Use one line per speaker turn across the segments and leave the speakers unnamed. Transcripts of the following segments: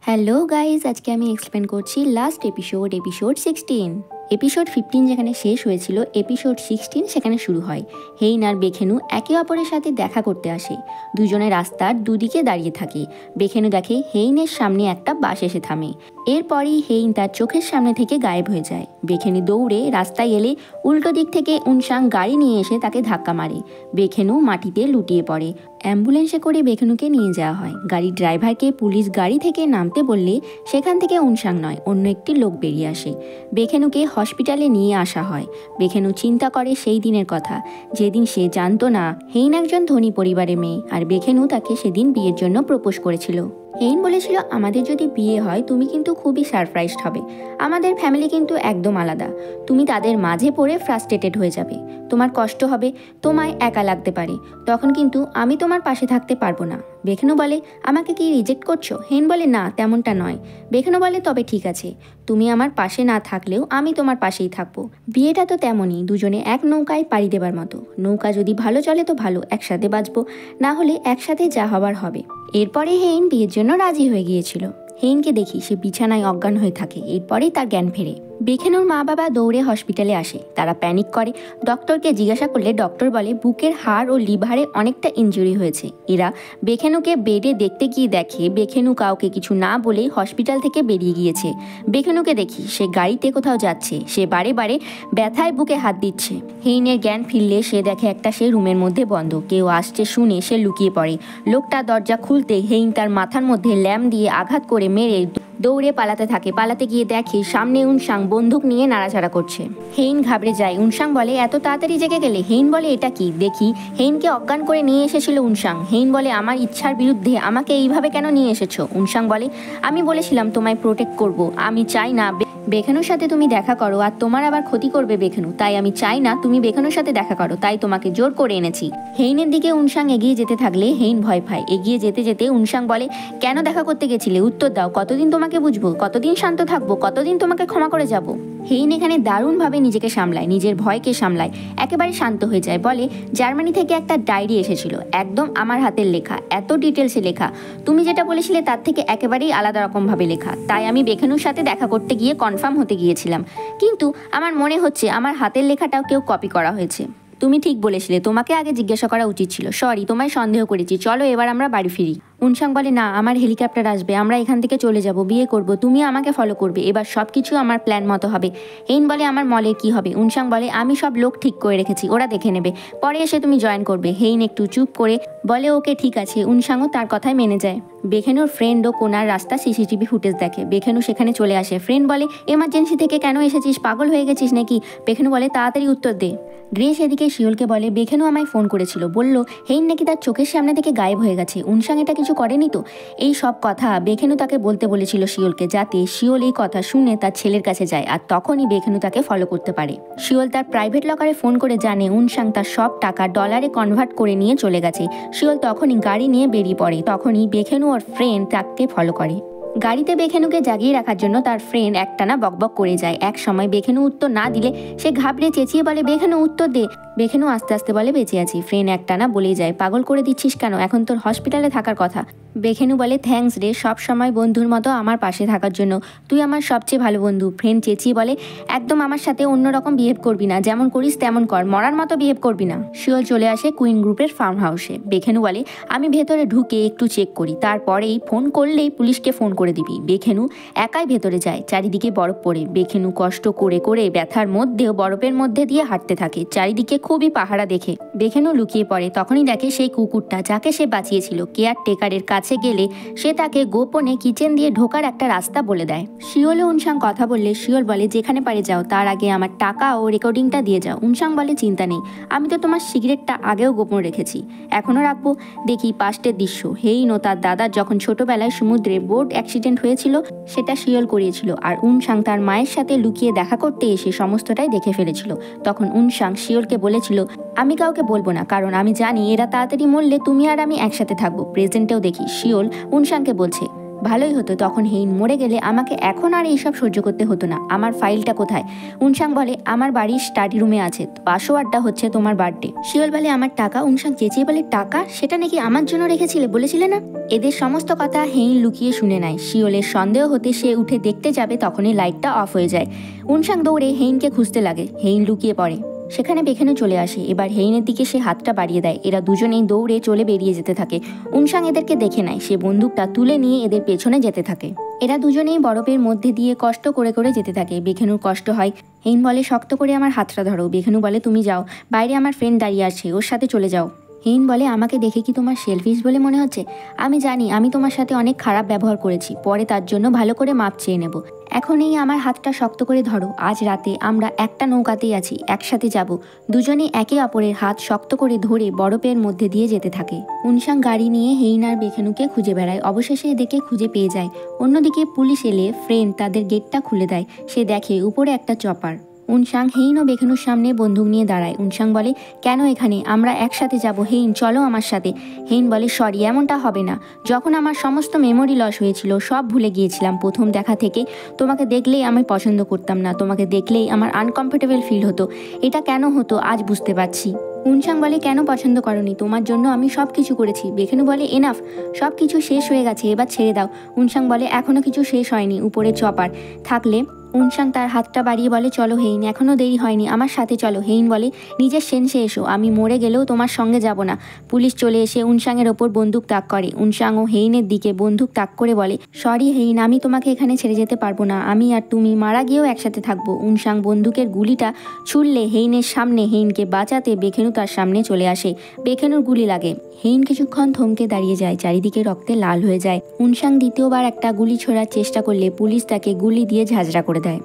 Hello guys, আজকে আমি explain করছি লাস্ট এপিসোড 16। এপিসোড 15 যেখানে শেষ হয়েছিল, এপিসোড 16 সেখানে শুরু হয়। হেইন আর বেখেনু একে অপরের সাথে দেখা করতে আসে। দুজনে রাস্তার দুদিকে দাঁড়িয়ে থাকে। বেখেনু দেখে হেইনের সামনে একটা বাস এসে থামে। এরপরই হেইন তার চোখের সামনে থেকে গায়েব হয়ে যায়। বেখেনু দৌড়ে রাস্তায় এলে উল্টো দিক থেকে উনসাং গাড়ি নিয়ে এসে তাকে ধাক্কা মারে। বেখেনু মাটিতে লুটিয়ে পড়ে। অ্যাম্বুলেন্সে করে বেখেনুকে নিয়ে যাওয়া হয়। গাড়ির ড্রাইভারকে পুলিশ গাড়ি থেকে নামতে বললে সেখান থেকে উনসাং নয়, অন্য একটি লোক বেরিয়ে আসে। বেখেনুকে হসপিটালে নিয়ে আসা হয়। বেখেনু চিন্তা করে সেই দিনের কথা, যেদিন সে জানতো না হেইন একজন ধনী পরিবারের মেয়ে, আর বেখেনু তাকে সেদিন বিয়ের জন্য প্রপোজ করেছিল। হেইন বলেছিল, আমাদের যদি বিয়ে হয় তুমি কিন্তু খুবই সারপ্রাইজড হবে। আমাদের ফ্যামিলি কিন্তু একদম আলাদা। তুমি তাদের মাঝে পড়ে ফ্রাস্ট্রেটেড হয়ে যাবে, তোমার কষ্ট হবে, তোমায় একা লাগতে পারে, তখন কিন্তু আমি তোমার পাশে থাকতে পারবো না। বেখেনু বলে, আমাকে কি রিজেক্ট করছো? হেইন বলে, না তেমনটা নয়। বেখেনু বলে, তবে ঠিক আছে, তুমি আমার পাশে না থাকলেও আমি তোমার পাশেই থাকবো। বিয়েটা তো তেমনই, দুজনে এক নৌকায় পাড়ি দেবার মতো। নৌকা যদি ভালো চলে তো ভালো, একসাথে বাঁচবো, না হলে একসাথে যা হবার হবে। এরপরে হেইন বিয়ের জন্য রাজি হয়ে গিয়েছিল। হেইনকে দেখি সে বিছানায় অজ্ঞান হয়ে থাকে। এরপরেই তার জ্ঞান ফেরে। বেখেনুর মা বাবা দৌড়ে হসপিটালে আসে। তারা প্যানিক করে। ডক্টরকে জিজ্ঞাসা করলে ডক্টর বলে বুকের হাড় ও লিভারে অনেকটা ইনজুরি হয়েছে। এরা বেখেনুকে বেডে দেখতে গিয়ে দেখে বেখেনু কাউকে কিছু না বলে হসপিটাল থেকে বেরিয়ে গিয়েছে। বেখেনুকে দেখি সে গাড়িতে কোথাও যাচ্ছে। সে বারে বারে ব্যথায় বুকে হাত দিচ্ছে। হেইনের জ্ঞান ফিরলে সে দেখে একটা সে রুমের মধ্যে বন্ধ। কেউ আসছে শুনে সে লুকিয়ে পড়ে। লোকটা দরজা খুলতে হেইন তার মাথার মধ্যে ল্যাম্প দিয়ে আঘাত করে মেরে দৌড়ে পালাতে থাকে। পালাতে গিয়ে দেখে সামনে উনসাং বন্দুক নিয়ে নাড়াচাড়া করছে। হেইন ঘাবড়ে যায়। উনসাং বলে, এত তাড়াতাড়ি জেগে গেলে? হেইন বলে, এটা কি? দেখি হেইনকে অজ্ঞান করে নিয়ে এসেছিল উনসাং। হেইন বলে, আমার ইচ্ছার বিরুদ্ধে আমাকে এইভাবে কেন নিয়ে এসেছো? উনসাং বলে, আমি বলেছিলাম তোমায় প্রোটেক্ট করব, আমি চাই না বেখেনুর সাথে তুমি দেখা করো, আর তোমার আবার ক্ষতি করবে বেখেনু, তাই আমি চাই না তুমি বেখেনুর সাথে দেখা করো, তাই তোমাকে জোর করে এনেছি। হেইনের দিকে উনসাং এগিয়ে যেতে থাকলে হেইন ভয় পায়। এগিয়ে যেতে যেতে উনসাং বলে, কেন দেখা করতে গেছিলে? উত্তর দাও, কতদিন তোমাকে বুঝবো, কতদিন শান্ত থাকবো, কতদিন তোমাকে ক্ষমা করে যাব? হেইন এখানে দারুণভাবে নিজেকে সামলায়, নিজের ভয়কে সামলায়, একেবারে শান্ত হয়ে যায়। বলে, জার্মানি থেকে একটা ডায়েরি এসেছিল, একদম আমার হাতের লেখা, এত ডিটেলসে লেখা, তুমি যেটা বলেছিলে তার থেকে একেবারেই আলাদা রকমভাবে লেখা। তাই আমি বেখেনুর সাথে দেখা করতে গিয়ে কনফার্ম হতে গিয়েছিলাম, কিন্তু আমার মনে হচ্ছে আমার হাতের লেখাটাও কেউ কপি করা হয়েছে। তুমি ঠিক বলেছিলে, তোমাকে আগে জিজ্ঞাসা করা উচিত ছিল, সরি, তোমায় সন্দেহ করেছি, চলো এবার আমরা বাড়ি ফিরি। উনসাং বলে, না, আমার হেলিকপ্টার আসবে, আমরা এখান থেকে চলে যাব, বিয়ে করব, তুমি আমাকে ফলো করবে, এবার সব কিছু আমার প্ল্যান মতো হবে। হেইন বলে, আমার মলের কি হবে? উনসাং বলে, আমি সব লোক ঠিক করে রেখেছি, ওরা দেখে নেবে, পরে এসে তুমি জয়েন করবে। হেইন একটু চুপ করে বলে, ওকে ঠিক আছে। উনসাংও তার কথায় মেনে যায়। বেখেনুর ফ্রেন্ড ও কোনার রাস্তা সিসিটিভি ফুটেজ দেখে। বেখেনু সেখানে চলে আসে। ফ্রেন্ড বলে, এমার্জেন্সি থেকে কেন এসেছিস? পাগল হয়ে গেছিস নাকি? বেখেনু বলে, তাড়াতাড়ি উত্তর দে। গ্রেস এদিকে শিওলকে বলে, বেখেনু আমায় ফোন করেছিল, বলল হেইন নাকি তার চোখের সামনে থেকে গায়েব হয়ে গেছে। উনসাং এটা কিছু করেনি তো? এই সব কথা বেখেনু তাকে বলতে বলেছিল শিওলকে, যাতে শিওল এই কথা শুনে তার ছেলের কাছে যায়, আর তখনই বেখেনু তাকে ফলো করতে পারে। শিওল তার প্রাইভেট লকারে ফোন করে জানে উনসাং তার সব টাকা ডলারে কনভার্ট করে নিয়ে চলে গেছে। শিওল তখনই গাড়ি নিয়ে বেরিয়ে পড়ে। তখনই বেখেনু ওর ফ্রেন্ড তাকে ফলো করে। গাড়িতে বেখেনুকে জাগিয়ে রাখার জন্য তার ফ্রেন্ড একটানা বকবক করে যায়। এক সময় বেখেনু উত্তর না দিলে সে ঘাবড়ে চেঁচিয়ে বলে, বেখেনু উত্তর দে। বেখেনু আস্তে আস্তে বলে, বেঁচে আছি। ফ্রেন্ড একটানা বলেই যায়, পাগল করে দিচ্ছিস কেন, এখন তোর হসপিটালে থাকার কথা। বেখেনু বলে, থ্যাঙ্কস রে, সব সময় বন্ধুর মতো আমার পাশে থাকার জন্য, তুই আমার সবচেয়ে ভালো বন্ধু। ফ্রেন্ড চেঁচিয়ে বলে, একদম আমার সাথে অন্যরকম বিহেভ করবি না, যেমন করিস তেমন কর, মরার মতো বিহেভ করবি না। শিওল চলে আসে কুইন গ্রুপের ফার্ম হাউসে। বেখেনু বলে, আমি ভেতরে ঢুকে একটু চেক করি, তারপরেই ফোন করলেই পুলিশকে ফোন করে দিবি। বেখেনু একাই ভেতরে যায়। চারিদিকে বরফ পড়ে। বেখেনু কষ্ট করে করে ব্যথার মধ্যেও বরফের মধ্যে দিয়ে হাঁটতে থাকে। চারিদিকে খুবই পাহারা দেখে বেখেনু লুকিয়ে পড়ে। তখনই দেখে সেই কুকুরটা যাকে সে বাঁচিয়েছিল। কেয়ারটেকারের কাছে গেলে সে তাকে গোপনে কিচেন দিয়ে ঢোকার একটা রাস্তা বলে দেয়। শিওল ও উনসাং কথা বললে শিওল বলে, যেখানে পারে যাও, তার আগে আমার টাকা ও রেকর্ডিংটা দিয়ে যাও। উনসাং বলে, চিন্তা নেই, আমি তো তোমার সিগারেটটা আগেও গোপন রেখেছি, এখনো রাখবো। দেখি পাস্টের দৃশ্য। হেইন ও তার দাদার যখন ছোটবেলায় সমুদ্রে বোট অ্যাক্সিডেন্ট হয়েছিল সেটা শিওল করিয়েছিল, আর উনসাং তার মায়ের সাথে লুকিয়ে দেখা করতে এসে সমস্তটাই দেখে ফেলেছিল। তখন উনসাং শিওলকে বলেছিল, আমি কাউকে বলবো না, কারণ আমি জানি এরা তাড়াতাড়ি মরলে তুমি আর আমি একসাথে থাকবো। প্রেজেন্টেও দেখি শিওল উনসাংকে বলছে, ভালোই হতো, তখন হেইন মরে গেলে আমাকে এখন আর এইসব সহ্য করতে হতো না। আমার ফাইলটা কোথায়? উনসাং বলে আমার বাড়ির স্টাডি রুমে আছে, পাসওয়ার্ডটা হচ্ছে তোমার বার্থডে। শিওল বলে আমার টাকা? উনসাং চেঁচিয়ে বলে টাকা? সেটা নাকি আমার জন্য রেখেছিলে, বলেছিলে না? এদের সমস্ত কথা হেইন লুকিয়ে শুনে নেয়। শিওলের সন্দেহ হতে সে উঠে দেখতে যাবে, তখনই লাইটটা অফ হয়ে যায়। উনসাং দৌড়ে হেইনকে খুঁজতে লাগে। হেইন লুকিয়ে পড়ে। সেখানে বেখেনু চলে আসে। এবার হেইনের দিকে সে হাতটা বাড়িয়ে দেয়। এরা দুজনেই দৌড়ে চলে বেরিয়ে যেতে থাকে। উনসাং এদেরকে দেখে নেয়। সে বন্দুকটা তুলে নিয়ে এদের পেছনে যেতে থাকে। এরা দুজনেই বরফের মধ্যে দিয়ে কষ্ট করে করে যেতে থাকে। বেখেনুর কষ্ট হয়। হেইন বলে শক্ত করে আমার হাতটা ধরো। বেখেনু বলে তুমি যাও, বাইরে আমার ফ্রেন্ড দাঁড়িয়ে আছে, ওর সাথে চলে যাও। হেইন বলে আমাকে দেখে কি তোমার সেলফিশ বলে মনে হচ্ছে? আমি জানি আমি তোমার সাথে অনেক খারাপ ব্যবহার করেছি, পরে তার জন্য ভালো করে মাপ চেয়ে নেব। এখন এই আমার হাতটা শক্ত করে ধরো। আজ রাতে আমরা একটা নৌকাতেই আছি, একসাথে যাব। দুজনে একে অপরের হাত শক্ত করে ধরে বরফের মধ্যে দিয়ে যেতে থাকে। উনসাং গাড়ি নিয়ে হেইন আর বেখেনুকে খুঁজে বেড়ায়। অবশেষে এদেরকে খুঁজে পেয়ে যায়। অন্যদিকে পুলিশ এলে ফ্রেন্ড তাদের গেটটা খুলে দেয়। সে দেখে উপরে একটা চপার। উনসাং হেইন ও বেখেনুর সামনে বন্দুক নিয়ে দাঁড়ায়। উনসাং বলে কেন এখানে? আমরা একসাথে যাব। হেইন চলো আমার সাথে। হেইন বলে সরি, এমনটা হবে না। যখন আমার সমস্ত মেমোরি লস হয়েছিল সব ভুলে গিয়েছিলাম। প্রথম দেখা থেকে তোমাকে দেখলেই আমি পছন্দ করতাম না। তোমাকে দেখলেই আমার আনকমফোর্টেবল ফিল হতো। এটা কেন হতো আজ বুঝতে পারছি। উনসাং বলে কেন পছন্দ করনি? তোমার জন্য আমি সব কিছু করেছি। বেখেনু বলে এনাফ, সব কিছু শেষ হয়ে গেছে, এবার ছেড়ে দাও। উনসাং বলে এখনো কিছু শেষ হয়নি, উপরে চপার থাকলে। উনসাং তার হাতটা বাড়িয়ে বলে চলো হেইন, এখনো দেরি হয়নি, আমার সাথে চলো। হেইন বলে নিজের সেন্সে এসো, আমি মরে গেলেও তোমার সঙ্গে যাব না। পুলিশ চলে এসে উনসাংয়ের ওপর বন্দুক তাক করে। উনসাং ও হেইনের দিকে বন্দুক তাক করে বলে সরি হেইন, আমি তোমাকে এখানে ছেড়ে যেতে পারবো না। আমি আর তুমি মারা গিয়েও একসাথে থাকবো। উনসাং বন্দুকের গুলিটা ছুড়লে হেইনের সামনে। হেইনকে বাঁচাতে বেখেনু তার সামনে চলে আসে। বেখেনুর গুলি লাগে। হেইন কিছুক্ষণ থমকে দাঁড়িয়ে যায়, চারিদিকে রক্তে লাল হয়ে যায়। উনসাং দ্বিতীয়বার একটা গুলি ছোড়ার চেষ্টা করলে পুলিশ তাকে গুলি দিয়ে ঝাঁঝরা করে দেয়।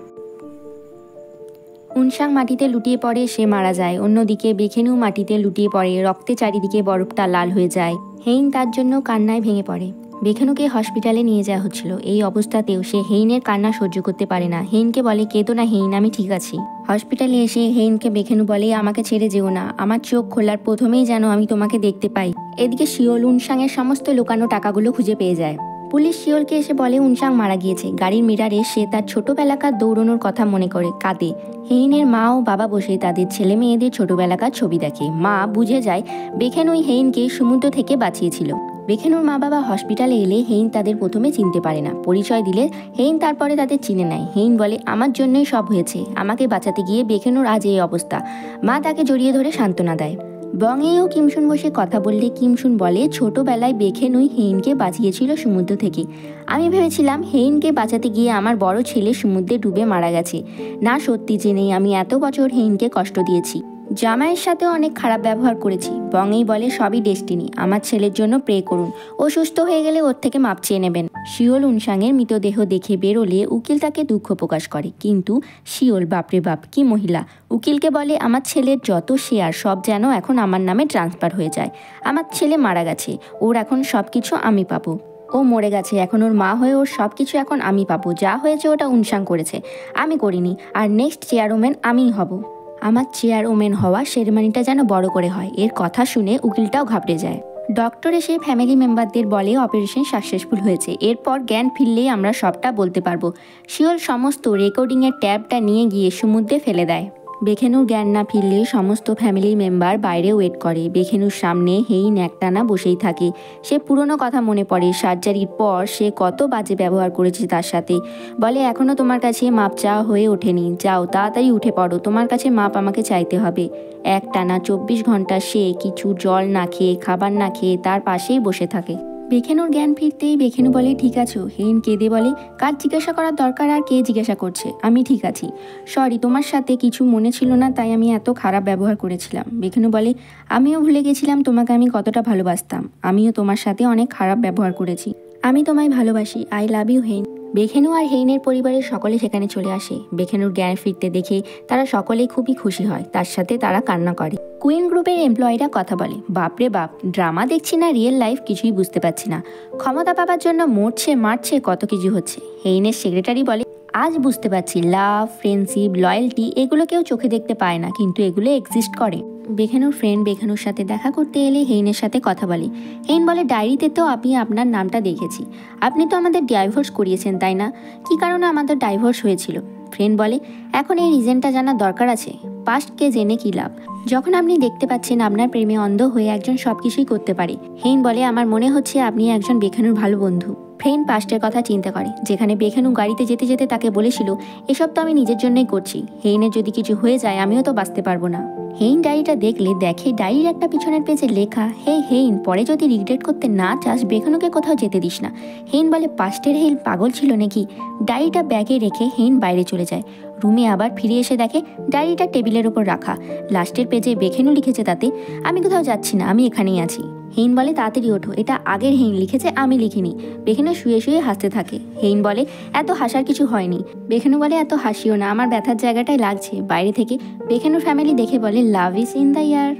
উনসাং মাটিতে লুটিয়ে পড়ে, সে মারা যায়। অন্যদিকে বেখেনু মাটিতে লুটিয়ে পড়ে, রক্তে চারিদিকে বরফটা লাল হয়ে যায়। হেইন তার জন্য কান্নায় ভেঙে পড়ে। বেখেনুকে হসপিটালে নিয়ে যাওয়া হচ্ছিল। এই অবস্থাতেও সে হেইনের কান্না সহ্য করতে পারে না। হেইনকে বলে কেঁদো না হেইন, আমি ঠিক আছি। হসপিটালে এসে হেইনকে বেখেনু বলে আমাকে ছেড়ে যেও না, আমার চোখ খোলার প্রথমেই যেন আমি তোমাকে দেখতে পাই। এদিকে শিওল উনসাংয়ের সমস্ত লুকানো টাকাগুলো খুঁজে পেয়ে যায়। পুলিশ শিওলকে এসে বলে উনসাং মারা গিয়েছে। গাড়ির মিরারে সে তার ছোটবেলাকার দৌড়ানোর কথা মনে করে কাঁদে। হেইনের মা ও বাবা বসে তাদের ছেলে মেয়েদের ছোটবেলাকার ছবি দেখে। মা বুঝে যায় বেখেনুই হেইনকে সমুদ্র থেকে বাঁচিয়েছিল। বেখেনুর মা বাবা হসপিটালে এলে হেইন তাদের প্রথমে চিনতে পারে না। পরিচয় দিলে হেইন তারপরে তাদের চিনে নেয়। হেইন বলে আমার জন্যই সব হয়েছে, আমাকে বাঁচাতে গিয়ে বেখেনুর আজ এই অবস্থা। মা তাকে জড়িয়ে ধরে সান্ত্বনা দেয়। বংয়ে ও কিমসুন বসে কথা বললে কিমসুন বলে ছোটবেলায় বেখেনুই হেইনকে বাঁচিয়েছিল সমুদ্র থেকে। আমি ভেবেছিলাম হেইনকে বাঁচাতে গিয়ে আমার বড় ছেলে সমুদ্রে ডুবে মারা গেছে। না, সত্যি জেনেই আমি এত বছর হেইনকে কষ্ট দিয়েছি। জামাইয়ের সাথেও অনেক খারাপ ব্যবহার করেছি। বংয়েই বলে সবই ডেস্টিনি, আমার ছেলের জন্য প্রে করুন, ও সুস্থ হয়ে গেলে ওর থেকে মাপ চেয়ে নেবেন। শিওল উনসাংয়ের মৃতদেহ দেখে বেরোলে উকিল তাকে দুঃখ প্রকাশ করে, কিন্তু শিওল বাপরে বাপ কি মহিলা। উকিলকে বলে আমার ছেলের যত শেয়ার সব যেন এখন আমার নামে ট্রান্সফার হয়ে যায়। আমার ছেলে মারা গেছে, ওর এখন সব কিছু আমি পাবো। ও মরে গেছে, এখন ওর মা হয়ে ওর সব কিছু এখন আমি পাবো। যা হয়েছে ওটা উনসাং করেছে, আমি করিনি। আর নেক্সট চেয়ারম্যান আমিই হব। আমার চেয়ারম্যান হওয়া সেরেমনিটা যেন বড় করে হয়। এর কথা শুনে উকিলটাও ঘাবড়ে যায়। ডক্টর এসে ফ্যামিলি মেম্বারদের বলে অপারেশন সাকসেসফুল হয়েছে, এরপর জ্ঞান ফিরলেই আমরা সবটা বলতে পারবো। শিওল সমস্ত রেকর্ডিংয়ের ট্যাবটা নিয়ে গিয়ে সমুদ্রে ফেলে দেয়। বেখেনুর জ্ঞান না ফিরলে সমস্ত ফ্যামিলি মেম্বার বাইরে ওয়েট করে। বেখেনুর সামনে হেইন একটানা বসেই থাকে। সে পুরনো কথা মনে পড়ে, সার্জারির পর সে কত বাজে ব্যবহার করেছে তার সাথে। বলে এখনও তোমার কাছে মাপ চাওয়া হয়ে ওঠেনি, যাও তাড়াতাড়ি উঠে পড়ো, তোমার কাছে মাপ আমাকে চাইতে হবে। একটানা 24 ঘন্টা সে কিছু জল না খেয়ে খাবার না খেয়ে তার পাশেই বসে থাকে। বেখেনুর জ্ঞান ফিরতেই বেখেনু বলে ঠিক আছো? হেইন কেঁদে বলে কার জিজ্ঞাসা করার দরকার, আর কে জিজ্ঞাসা করছে, আমি ঠিক আছি। সরি, তোমার সাথে কিছু মনে ছিল না তাই আমি এত খারাপ ব্যবহার করেছিলাম। বেখেনু বলে আমিও ভুলে গেছিলাম তোমাকে আমি কতটা ভালোবাসতাম। আমিও তোমার সাথে অনেক খারাপ ব্যবহার করেছি। আমি তোমায় ভালোবাসি, আই লাভ ইউ হেইন। বেখেনু আর হেইনের পরিবারের সকলে সেখানে চলে আসে। বেখেনুর জ্ঞান ফিরতে দেখে তারা সকলেই খুবই খুশি হয়, তার সাথে তারা কান্না করে। কুইন গ্রুপের এমপ্লয়িরা কথা বলে বাপরে বাপ, ড্রামা দেখছি না রিয়েল লাইফ কিছুই বুঝতে পারছি না। ক্ষমতা পাবার জন্য মরছে মারছে, কত কিছু হচ্ছে। হেইনের সেক্রেটারি বলে আজ বুঝতে পারছি লাভ, ফ্রেন্ডশিপ, লয়্যালটি এগুলো কেউ চোখে দেখতে পায় না, কিন্তু এগুলো এক্সিস্ট করে। বেখানুর ফ্রেন্ড বেখানুর সাথে দেখা করতে এলে হেইনের সাথে কথা বলে। হেইন বলে, ডায়েরিতে তো আমি আপনার নামটা দেখেছি, আপনি তো আমাদের ডাইভোর্স করিয়েছেন তাই না? কী কারণে আমাদের ডাইভোর্স হয়েছিল? ফ্রেন্ড বলে, এখন এই রিজনটা জানার দরকার আছে? পাস্টকে জেনে কী লাভ, যখন আপনি দেখতে পাচ্ছেন আপনার প্রেমে অন্ধ হয়ে একজন সব কিছুই করতে পারে। হেইন বলে, আমার মনে হচ্ছে আপনি একজন বেখানুর ভালো বন্ধু। ফ্রেন্ড পাস্টের কথা চিন্তা করে, যেখানে বেখানু গাড়িতে যেতে যেতে তাকে বলেছিল, এসব তো আমি নিজের জন্যই করছি, হেইনের যদি কিছু হয়ে যায় আমিও তো বাঁচতে পারবো না। হেইন ডায়েরিটা দেখলে দেখে ডায়েরির একটা পিছনের পেজে লেখা, হে হেইন, পরে যদি রিগ্রেট করতে না চাস বেখানুকে কোথাও যেতে দিস না। হেইন বলে, পাস্টের হেইন পাগল ছিল নাকি? ডায়েরিটা ব্যাগে রেখে হেইন বাইরে চলে যায়। রুমে আবার ফিরে এসে দেখে ডায়েরিটা টেবিলের ওপর রাখা। লাস্টের পেজে বেখানু লিখেছে তাতে, আমি কোথাও যাচ্ছি না, আমি এখানেই আছি। হেইন বলে, তাড়াতাড়ি ওঠো, এটা আগের হেইন লিখেছে, আমি লিখিনি। বেখানু শুয়ে শুয়ে হাসতে থাকে। হেইন বলে, এত হাসার কিছু হয়নি। বেখানু বলে, এত হাসিও না, আমার ব্যথার জায়গাটায় লাগছে। বাইরে থেকে বেখানুর ফ্যামিলি দেখে বলে, love is in the air.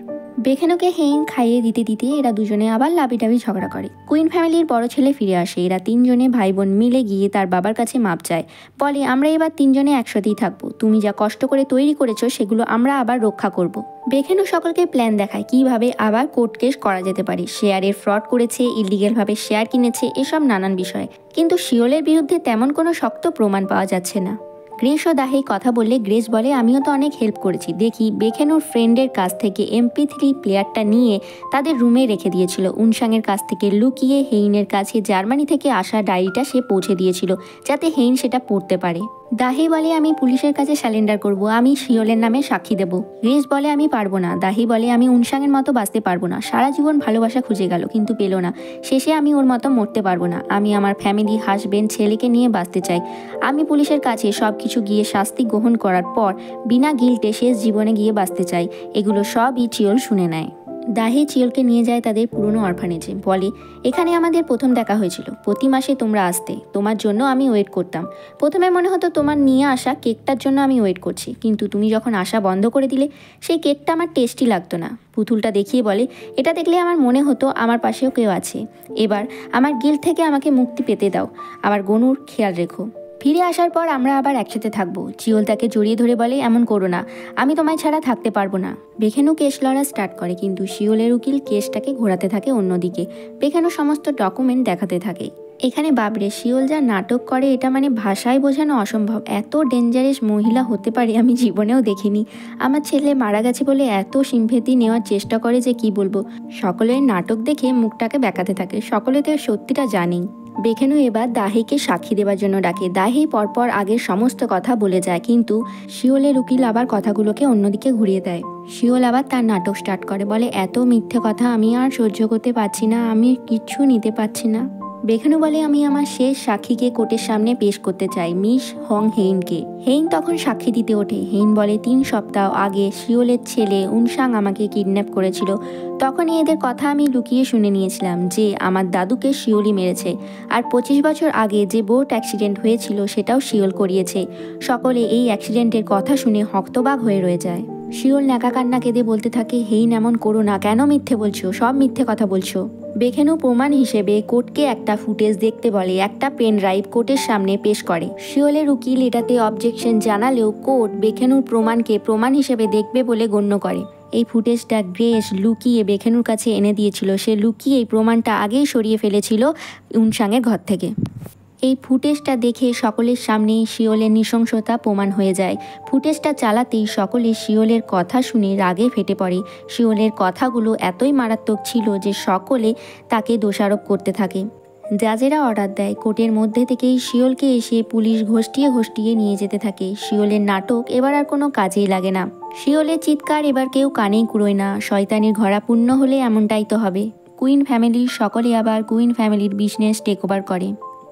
বেখানুকে হেইন খাইয়ে দিতে দিতে এরা দুজনে আবার লাভিটাভি ঝগড়া করে। কুইন ফ্যামিলির বড় ছেলে ফিরে আসে। এরা তিনজনে ভাই বোন মিলে গিয়ে তার বাবার কাছে মাপ চায়। বলে, আমরা এবার তিনজনে একসাথেই থাকবো, তুমি যা কষ্ট করে তৈরি করেছো সেগুলো আমরা আবার রক্ষা করব। বেখানু সকলকে প্ল্যান দেখায় কিভাবে আবার কোর্ট কেস করা যেতে পারে। শেয়ারের ফ্রড করেছে, ইলিগেলভাবে শেয়ার কিনেছে, এসব নানান বিষয়। কিন্তু শিওলের বিরুদ্ধে তেমন কোনো শক্ত প্রমাণ পাওয়া যাচ্ছে না। গ্রেস ও দাহে কথা বললে গ্রেস বলে, আমিও তো অনেক হেল্প করেছি। দেখি বেখানুর ফ্রেন্ডের কাছ থেকে MP3 প্লেয়ারটা নিয়ে তাদের রুমে রেখে দিয়েছিল। উনসাংয়ের কাছ থেকে লুকিয়ে হেইনের কাছে জার্মানি থেকে আসা ডায়েরিটা সে পৌঁছে দিয়েছিল, যাতে হেইন সেটা পড়তে পারে। দাহি বলে, আমি পুলিশের কাছে স্যালেন্ডার করব, আমি শিওলের নামে সাক্ষী দেব। গ্রেস বলে, আমি পারবো না। দাহি বলে, আমি উনসাংয়ের মতো বাঁচতে পারবো না। সারা জীবন ভালোবাসা খুঁজে গেল কিন্তু পেল না, শেষে আমি ওর মতো মরতে পারবো না। আমি আমার ফ্যামিলি, হাজবেন্ড, ছেলেকে নিয়ে বাঁচতে চাই। আমি পুলিশের কাছে সব কিছু গিয়ে শাস্তি গ্রহণ করার পর বিনা গিল্টে শেষ জীবনে গিয়ে বাঁচতে চাই। এগুলো সবই চিওল শুনে নেয়। দাহি চিওলকে নিয়ে যায় তাদের পুরনো অরফানেজে। বলে, এখানে আমাদের প্রথম দেখা হয়েছিল, প্রতি মাসে তোমরা আসতে, তোমার জন্য আমি ওয়েট করতাম। প্রথমে মনে হতো তোমার নিয়ে আসা কেকটার জন্য আমি ওয়েট করছি, কিন্তু তুমি যখন আসা বন্ধ করে দিলে সেই কেকটা আমার টেস্টি লাগতো না। পুতুলটা দেখিয়ে বলে, এটা দেখলে আমার মনে হতো আমার পাশেও কেউ আছে। এবার আমার গিল্ট থেকে আমাকে মুক্তি পেতে দাও। আবার গনুর খেয়াল রেখো। ফিরে আসার পর আমরা আবার একসাথে থাকবো। চিওল তাকে জড়িয়ে ধরে বলে, এমন করো না, আমি তোমায় ছাড়া থাকতে পারবো না। বেখানু কেস লড়া স্টার্ট করে, কিন্তু শিওলের উকিল কেসটাকে ঘোরাতে থাকে অন্যদিকে। বেখানু সমস্ত ডকুমেন্ট দেখাতে থাকে। এখানে বাবরে, শিওল যা নাটক করে এটা মানে ভাষায় বোঝানো অসম্ভব। এত ডেঞ্জারাস মহিলা হতে পারে আমি জীবনেও দেখিনি। আমার ছেলে মারা গেছে বলে এত সিম্পেথি নেওয়ার চেষ্টা করে যে কি বলবো। সকলের নাটক দেখে মুখটাকে বেঁকাতে থাকে, সকলে তো সত্যিটা জানি। বেখানু এবার দাহিকে সাক্ষী দেওয়ার জন্য ডাকে। দাহি পরপর আগের সমস্ত কথা বলে যায়, কিন্তু শিওলের উকিল আবার কথাগুলোকে অন্যদিকে ঘুরিয়ে দেয়। শিওল আবার তার নাটক স্টার্ট করে, বলে, এত মিথ্যে কথা আমি আর সহ্য করতে পারছি না, আমি কিচ্ছু নিতে পারছি না। বেখানু বলে, আমি আমার শেষ সাক্ষীকে কোর্টের সামনে পেশ করতে চাই, মিস হং হেইনকে। হেইন তখন সাক্ষী দিতে ওঠে। হেইন বলে, 3 সপ্তাহ আগে শিওলের ছেলে উনসাং আমাকে কিডন্যাপ করেছিল। তখনই এদের কথা আমি লুকিয়ে শুনে নিয়েছিলাম যে আমার দাদুকে শিওলই মেরেছে। আর 25 বছর আগে যে বোট অ্যাক্সিডেন্ট হয়েছিল সেটাও শিওল করিয়েছে। সকলে এই অ্যাক্সিডেন্টের কথা শুনে হতবাক হয়ে রয়ে যায়। শিওল ন্যাকা কান্না কেঁদে বলতে থাকে, হেইন এমন করো না, কেন মিথ্যে বলছো, সব মিথ্যে কথা বলছো। বেখানু প্রমাণ হিসেবে কোর্টকে একটা ফুটেজ দেখতে বলে, একটা পেন ড্রাইভ কোর্টের সামনে পেশ করে। শিওলের উকিল এটাতে অবজেকশন জানালেও কোর্ট বেখানুর প্রমাণকে প্রমাণ হিসেবে দেখবে বলে গণ্য করে। এই ফুটেজটা গ্রেস লুকিয়ে বেখানুর কাছে এনে দিয়েছিল। সে লুকিয়ে এই প্রমাণটা আগেই সরিয়ে ফেলেছিল উনসাংয়ের ঘর থেকে। এই ফুটেজটা দেখে সকলের সামনেই শিওলের নৃশংসতা প্রমাণ হয়ে যায়। ফুটেজটা চালাতেই সকলে শিওলের কথা শুনে রাগে ফেটে পড়ে। শিওলের কথাগুলো এতই মারাত্মক ছিল যে সকলে তাকে দোষারোপ করতে থাকে। জাজেরা অর্ডার দেয়, কোর্টের মধ্যে থেকেই শিওলকে এসে পুলিশ ঘষ্টিয়ে ঘষ্টিয়ে নিয়ে যেতে থাকে। শিওলের নাটক এবার আর কোনো কাজেই লাগে না। শিওলের চিৎকার এবার কেউ কানেই কুড়োয় না। শয়তানির ঘোড়া পূর্ণ হলে এমনটাই তো হবে। কুইন ফ্যামিলির সকলে আবার কুইন ফ্যামিলির বিজনেস টেক ওভার করে।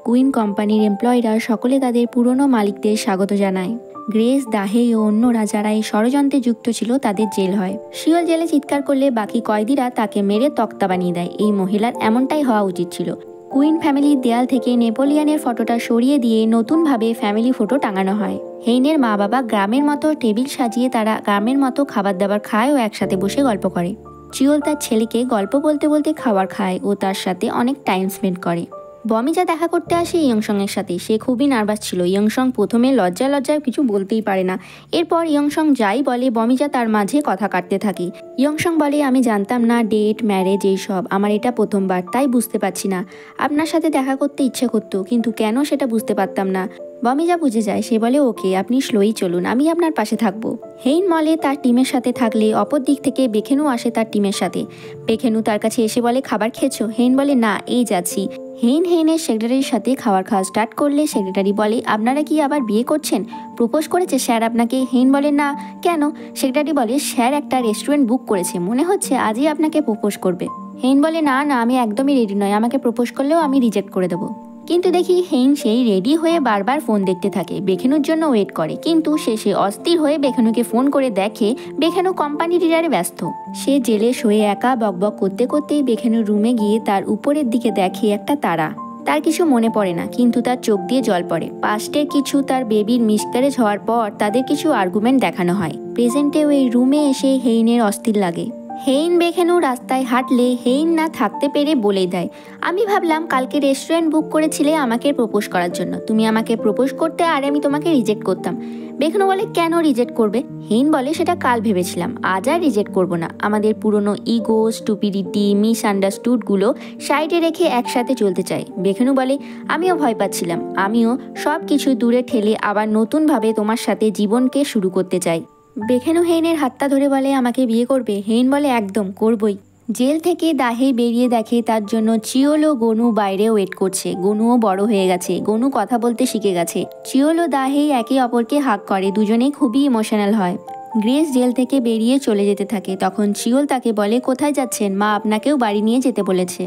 কুইন কোম্পানির এমপ্লয়িরা সকলে তাদের পুরনো মালিকদের স্বাগত জানায়। গ্রেস, দাহে ও অন্যরা যারা এই ষড়যন্ত্রে যুক্ত ছিল তাদের জেল হয়। শিওল জেলে চিৎকার করলে বাকি কয়েদিরা তাকে মেরে তক্তা বানিয়ে দেয়। এই মহিলার এমনটাই হওয়া উচিত ছিল। কুইন ফ্যামিলির দেয়াল থেকে নেপোলিয়নের ফটোটা সরিয়ে দিয়ে নতুনভাবে ফ্যামিলি ফটো টাঙানো হয়। হেইনের মা বাবা গ্রামের মতো টেবিল সাজিয়ে তারা গ্রামের মতো খাবার দাবার খায় ও একসাথে বসে গল্প করে। চিওল তার ছেলেকে গল্প বলতে বলতে খাবার খায় ও তার সাথে অনেক টাইম স্পেন্ড করে। বমিজা দেখা করতে আসে ইয়ংসংয়ের সাথে। সে খুবই নার্ভাস ছিল। ইয়ংসং প্রথমে লজ্জায় কিছু বলতেই পারে না। এরপর ইয়ংসং যাই বলে বমিজা তার মাঝে কথা কাটতে থাকে। ইয়ংসং বলে, আমি জানতাম না ডেট ম্যারেজ এইসব, আমার এটা প্রথমবার, তাই বুঝতে পারছি না। আপনার সাথে দেখা করতে ইচ্ছে করতো, কিন্তু কেন সেটা বুঝতে পারতাম না। বমিজা বুঝে যায়। সে বলে, ওকে আপনি স্লোই চলুন, আমি আপনার পাশে থাকবো। হেইন মলে তার টিমের সাথে থাকলে অপর দিক থেকে বেখেনু আসে তার টিমের সাথে। বেখেনু তার কাছে এসে বলে, খাবার খেয়েছো? হেইন বলে, না এই যাচ্ছি। হেইনের সেক্রেটারির সাথে খাওয়া স্টার্ট করলে সেক্রেটারি বলে, আপনারা কি আবার বিয়ে করছেন? প্রপোজ করেছে স্যার আপনাকে? হেইন বলে, না। কেন? সেক্রেটারি বলে, স্যার একটা রেস্টুরেন্ট বুক করেছে, মনে হচ্ছে আজই আপনাকে প্রপোজ করবে। হেইন বলে, না না, আমি একদমই রেডি নয়, আমাকে প্রপোজ করলেও আমি রিজেক্ট করে দেবো। কিন্তু দেখি হেইন সেই রেডি হয়ে বারবার ফোন দেখতে থাকে, বেখেনুর জন্য ওয়েট করে। কিন্তু শেষে অস্থির হয়ে বেখেনুকে ফোন করে দেখে বেখেনু কোম্পানি ডিনারে ব্যস্ত। সে জেলে শুয়ে একা বকবক করতে করতেই বেখেনুর রুমে গিয়ে তার উপরের দিকে দেখে একটা তারা। তার কিছু মনে পড়ে না, কিন্তু তার চোখ দিয়ে জল পড়ে। পাস্টের কিছু, তার বেবির মিসক্যারেজ হওয়ার পর তাদের কিছু আর্গুমেন্ট দেখানো হয়। প্রেজেন্টেও এই রুমে এসে হেইনের অস্থির লাগে। হেইন বেখেনু রাস্তায় হাঁটলে হেইন না থাকতে পেরে বলেই দেয়, আমি ভাবলাম কালকে রেস্টুরেন্ট বুক করেছিলে আমাকে প্রপোজ করার জন্য, তুমি আমাকে প্রপোজ করতে আর আমি তোমাকে রিজেক্ট করতাম। বেখেনু বলে, কেন রিজেক্ট করবে? হেইন বলে, সেটা কাল ভেবেছিলাম, আজ আর রিজেক্ট করবো না। আমাদের পুরনো ইগো, স্টুপিডিটি, মিসআন্ডারস্টুডগুলো সাইডে রেখে একসাথে চলতে চাই। বেখেনু বলে, আমিও ভয় পাচ্ছিলাম, আমিও সব কিছু দূরে ঠেলে আবার নতুনভাবে তোমার সাথে জীবনকে শুরু করতে চাই। বেখেনু হেইনের হাতটা ধরে বলে, আমাকে বিয়ে করবে? হেইন বলে, একদম করবই। জেল থেকে দাহে বেরিয়ে দেখে তার জন্য চিওল ও গনু বাইরে ওয়েট করছে। গনুও বড় হয়ে গেছে, গনু কথা বলতে শিখে গেছে। চিওল ও দাহে একে অপরকে হাগ করে, দুজনেই খুবই ইমোশনাল হয়। গ্রেস জেল থেকে বেরিয়ে চলে যেতে থাকে। তখন চিওল তাকে বলে, কোথায় যাচ্ছেন? মা আপনাকেও বাড়ি নিয়ে যেতে বলেছে।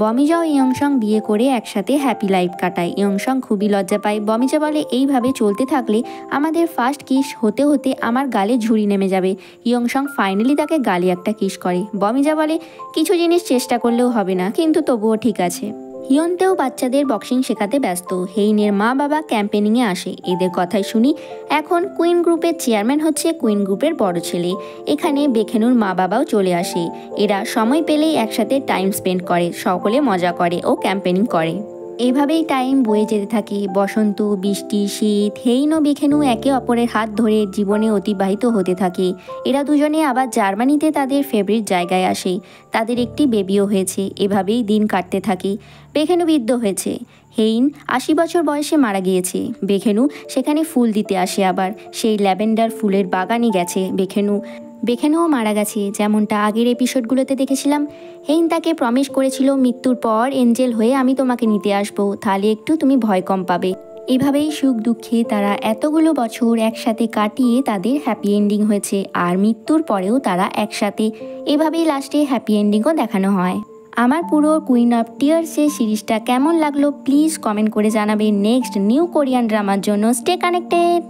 বমিজা ও ইয়ংসং বিয়ে করে একসাথে হ্যাপি লাইফ কাটায়। ইয়ংসং খুবই লজ্জা পায়। বমিজা বলে, এইভাবে চলতে থাকলে আমাদের ফার্স্ট কিস হতে হতে আমার গালে ঝুড়ি নেমে যাবে। ইয়ংসং ফাইনালি তাকে গালে একটা কিস করে। বমিজা বলে, কিছু জিনিস চেষ্টা করলেও হবে না, কিন্তু তবুও ঠিক আছে। হিয়ন্তেও বাচ্চাদের বক্সিং শেখাতে ব্যস্ত। হেইনের মা বাবা ক্যাম্পেনিংয়ে আসে। এদের কথাই শুনি এখন কুইন গ্রুপের চেয়ারম্যান হচ্ছে কুইন গ্রুপের বড় ছেলে। এখানে বেখেনুর মা বাবাও চলে আসে। এরা সময় পেলেই একসাথে টাইম স্পেন্ড করে, সকলে মজা করে ও ক্যাম্পেনিং করে। এভাবেই টাইম বয়ে যেতে থাকে। বসন্ত, বৃষ্টি, শীত, হেইন ও বেখেনু একে অপরের হাত ধরে জীবনে অতিবাহিত হতে থাকে। এরা দুজনে আবার জার্মানিতে তাদের ফেভারিট জায়গায় আসে। তাদের একটি বেবিও হয়েছে। এভাবেই দিন কাটতে থাকে। বেখেনু বৃদ্ধ হয়েছে। হেইন ৮০ বছর বয়সে মারা গিয়েছে। বেখেনু সেখানে ফুল দিতে আসে আবার। সেই ল্যাভেন্ডার ফুলের বাগানে গেছে বেখেনুও মারা গেছে, যেমনটা আগের এপিসোডগুলোতে দেখেছিলাম। হেইন তাকে প্রমিস করেছিল, মৃত্যুর পর এঞ্জেল হয়ে আমি তোমাকে নিতে আসবো, তাহলে একটু তুমি ভয় কম পাবে। এভাবেই সুখ দুঃখে তারা এতগুলো বছর একসাথে কাটিয়ে তাদের হ্যাপি এন্ডিং হয়েছে। আর মৃত্যুর পরেও তারা একসাথে। এভাবেই লাস্টে হ্যাপি এন্ডিংও দেখানো হয়। আমার পুরো কুইন অফ টিয়ার্সের সিরিজটা কেমন লাগলো প্লিজ কমেন্ট করে জানাবে। নেক্সট নিউ কোরিয়ান ড্রামার জন্য স্টে কানেক্টেড।